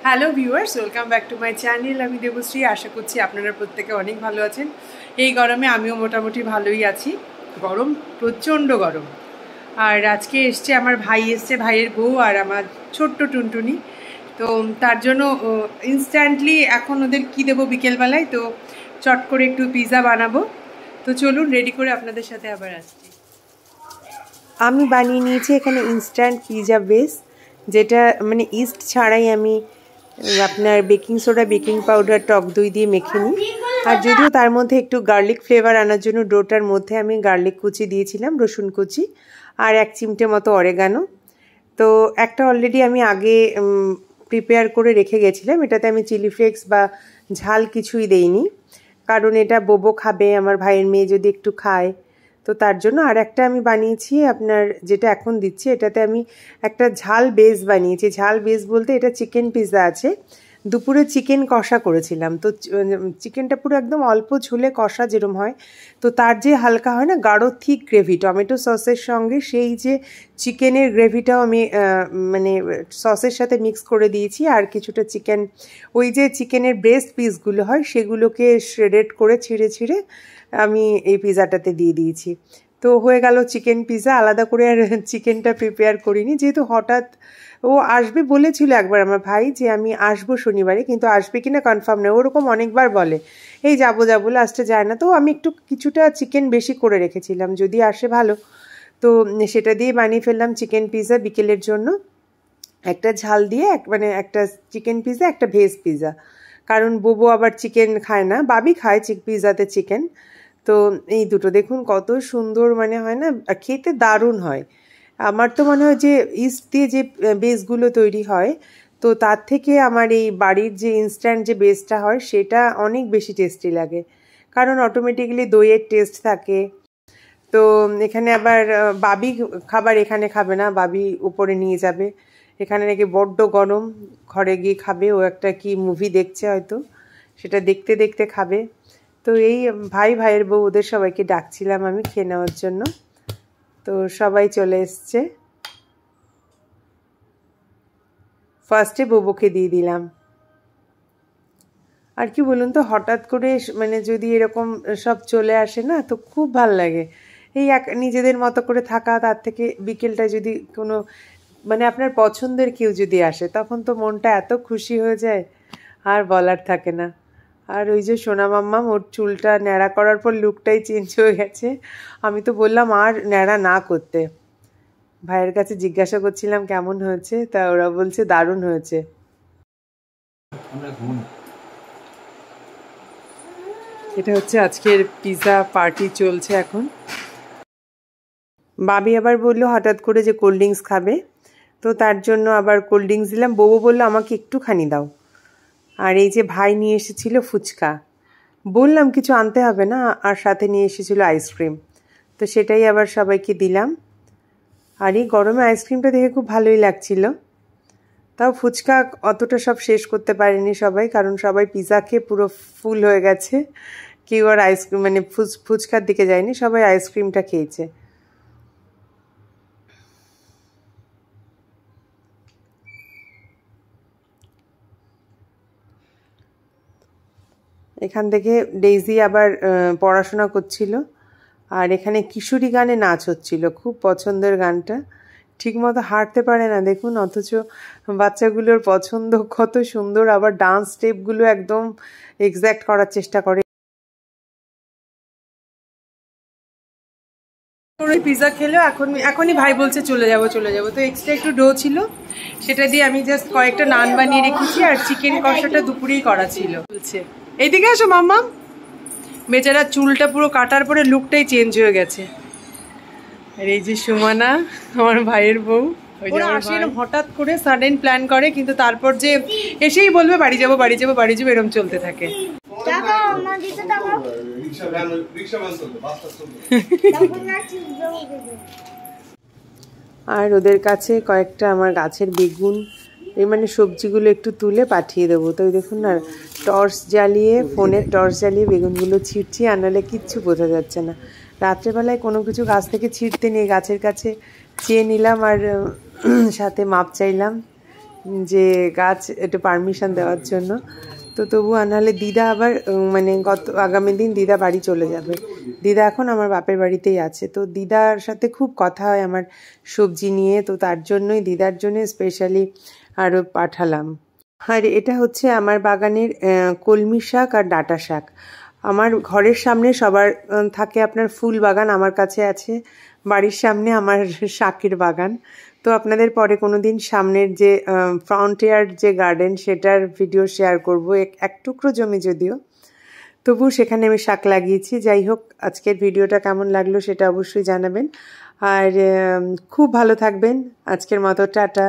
Hello viewers, welcome back to my channel. আমি দেবশ্রী। আশা করছি আপনারা প্রত্যেকে অনেক ভালো আছেন। এই গরমে আমিও মোটামুটি ভালোই আছি। গরম, প্রচণ্ড গরম। আর আজকে এসছে আমার ভাই, এসছে ভাইয়ের বউ আর আমার ছোট্ট টুনটুনি। তো তার জন্য ইনস্ট্যান্টলি এখন ওদের কী দেবো বিকেলবেলায়, তো চট করে একটু পিৎজা বানাবো। তো চলুন রেডি করে আপনাদের সাথে আবার আসছি। আমি বানিয়ে নিয়েছি এখানে ইনস্ট্যান্ট পিৎজা বেস, যেটা মানে ইস্ট ছাড়াই আমি আপনার বেকিং সোডা, বেকিং পাউডার, টক দই দিয়ে মেখে নিই। আর যদিও তার মধ্যে একটু গার্লিক ফ্লেভার আনার জন্য ডোটার মধ্যে আমি গার্লিক কুচি দিয়েছিলাম, রসুন কুচি, আর 1 চিমটে মতো অরেগানো। তো একটা অলরেডি আমি আগে প্রিপেয়ার করে রেখে গেছিলাম। এটাতে আমি চিলি ফ্লেক্স বা ঝাল কিছুই দেইনি, কারণ এটা বোবো খাবে, আমার ভাইয়ের মেয়ে যদি একটু খায় তো তার জন্য। আর একটা আমি বানিয়েছি আপনার, যেটা এখন দিচ্ছি, এটাতে আমি একটা ঝাল বেস বানিয়েছি। ঝাল বেস বলতে এটা চিকেন পিৎজা আছে। দুপুরে চিকেন কষা করেছিলাম, তো চিকেনটা পুরো একদম অল্প ঝোলে কষা যেরকম হয়, তো তার যে হালকা হয় না গাঢ় থিক গ্রেভি টমেটো সসের সঙ্গে, সেই যে চিকেনের গ্রেভিটাও আমি মানে সসের সাথে মিক্স করে দিয়েছি। আর কিছুটা চিকেন, ওই যে চিকেনের ব্রেস্ট পিসগুলো হয় সেগুলোকে শ্রেডেড করে ছিঁড়ে ছিঁড়ে আমি এই পিৎজাটাতে দিয়ে দিয়েছি। তো হয়ে গেল চিকেন পিৎজা। আলাদা করে আর চিকেনটা প্রিপেয়ার করিনি, যেহেতু হঠাৎ ও আসবে বলেছিল একবার আমার ভাই যে আমি আসবো শনিবারে, কিন্তু আসবে কিনা কনফার্ম নয়। ওরকম অনেকবার বলে এই যাবো যাবো, লাস্টে যায় না। তো আমি একটু কিছুটা চিকেন বেশি করে রেখেছিলাম, যদি আসে ভালো। তো সেটা দিয়ে বানিয়ে ফেললাম চিকেন পিৎজা বিকেলের জন্য। একটা ঝাল দিয়ে মানে একটা চিকেন পিৎজা, একটা ভেজ পিৎজা, কারণ বোবো আবার চিকেন খায় না, বাবি খায় পিৎজাতে চিকেন। তো এই দুটো দেখুন কত সুন্দর মানে হয় না, খেতে দারুণ হয়। আমার তো মনে হয় যে ইস্ট দিয়ে যে বেসগুলো তৈরি হয়, তো তার থেকে আমার এই বাড়ির যে ইনস্ট্যান্ট যে বেসটা হয় সেটা অনেক বেশি টেস্টি লাগে, কারণ অটোমেটিক্যালি দইয়ের টেস্ট থাকে। তো এখানে আবার বাবি খাবার এখানে খাবে না, বাবি উপরে নিয়ে যাবে। এখানে নাকি বড্ড গরম, ঘরে গিয়ে খাবে। ও একটা কি মুভি দেখছে হয়তো, সেটা দেখতে দেখতে খাবে। তো এই ভাইয়ের বউ ওদের সবাইকে ডাকছিলাম আমি খেয়ে নেওয়ার জন্য। তো সবাই চলে এসছে। ফার্স্টে বোবোকে দিয়ে দিলাম। আর কি বলুন তো, হঠাৎ করে মানে যদি এরকম সব চলে আসে না, তো খুব ভাল লাগে। এই নিজেদের মতো করে থাকা, তার থেকে বিকেলটা যদি কোনো মানে আপনার পছন্দের কেউ যদি আসে, তখন তো মনটা এত খুশি হয়ে যায়, আর বলার থাকে না। আর ওই যে সোনা মাম্মাম, ওর চুলটা ন্যাড়া করার পর লুকটাই চেঞ্জ হয়ে গেছে। আমি তো বললাম আর ন্যাড়া না করতে। ভাইয়ের কাছে জিজ্ঞাসা করছিলাম কেমন হয়েছে, তা ওরা বলছে দারুণ হয়েছে। এটা হচ্ছে আজকের পিৎজা পার্টি চলছে এখন। বাবি আবার বললো হঠাৎ করে যে কোল্ড ড্রিঙ্কস খাবে, তো তার জন্য আবার কোল্ড ড্রিঙ্কস দিলাম। বউ বললো আমাকে একটুখানি দাও। আর এই যে ভাই নিয়ে এসেছিল ফুচকা, বললাম কিছু আনতে হবে না, আর সাথে নিয়ে এসেছিলো আইসক্রিম, তো সেটাই আবার সবাইকে দিলাম। আর এই গরমে আইসক্রিমটা দেখে খুব ভালোই লাগছিল। তাও ফুচকা অতটা সব শেষ করতে পারেনি সবাই, কারণ সবাই পিৎজা খেয়ে পুরো ফুল হয়ে গেছে। কেউ আর আইসক্রিম মানে ফুচকার দিকে যায়নি, সবাই আইসক্রিমটা খেয়েছে। এখান থেকে ডেইজি আবার পড়াশোনা করছিল, আর এখানে কিশোরী গানে নাচ হচ্ছিল, খুব পছন্দের গানটা। ঠিকমতো হাঁটতে পারে না দেখুন, অথচ বাচ্চাগুলোর পছন্দ, কত সুন্দর। আবার ডান্স স্টেপগুলো একদম এক্স্যাক্ট করার চেষ্টা করে। পিৎজা খেলেও এখনই ভাই বলছে চলে যাবো। তো এক্সট্রা একটু ডো ছিল, সেটা দিয়ে আমি জাস্ট কয়েকটা নান বানিয়ে রেখেছি। আর চিকেন কষাটা দুপুরেই করা ছিল। বলছে এইদিকে আসো মাম্মা। বেচারা চুলটা পুরো কাটার পরে লুকটাই চেঞ্জ হয়ে গেছে। আর এই যে সুমানা, আমার ভাইয়ের বউ, হঠাৎ করে সাডেন প্ল্যান করে, কিন্তু তারপর যে এসেই বলবে বাড়ি যাবো এরকম চলতে থাকে। আর ওদের কাছে কয়েকটা আমার গাছের বেগুন, এই মানে সবজিগুলো একটু তুলে পাঠিয়ে দেবো। তো দেখুন না, ফোনের টর্চ জ্বালিয়ে বেগুনগুলো ছিঁড়ছি, আর নাহলে কিচ্ছু বোঝা যাচ্ছে না। রাত্রেবেলায় কোনো কিছু গাছ থেকে ছিঁড়তে নেই, গাছের কাছে চেয়ে নিলাম আর সাথে মাপ চাইলাম যে গাছ একটু পারমিশন দেওয়ার জন্য। তো তবু নাহলে দিদা আবার মানে আগামী দিন দিদা বাড়ি চলে যাবে। দিদা এখন আমার বাপের বাড়িতেই আছে। তো দিদার সাথে খুব কথা হয় আমার সবজি নিয়ে, তো তার জন্যই দিদার জন্য স্পেশালি আরও পাঠালাম। আর এটা হচ্ছে আমার বাগানের কলমি শাক আর ডাঁটা শাক। আমার ঘরের সামনে সবার থাকে আপনার ফুল বাগান, আমার কাছে আছে বাড়ির সামনে আমার শাকের বাগান। তো আপনাদের পরে কোনো দিন সামনের যে ফ্রন্টিয়ার যে গার্ডেন সেটার ভিডিও শেয়ার করব, এক টুকরো জমি যদিও, তবু সেখানে আমি শাক লাগিয়েছি। যাই হোক, আজকের ভিডিওটা কেমন লাগলো সেটা অবশ্যই জানাবেন। আর খুব ভালো থাকবেন। আজকের মতো টাটা।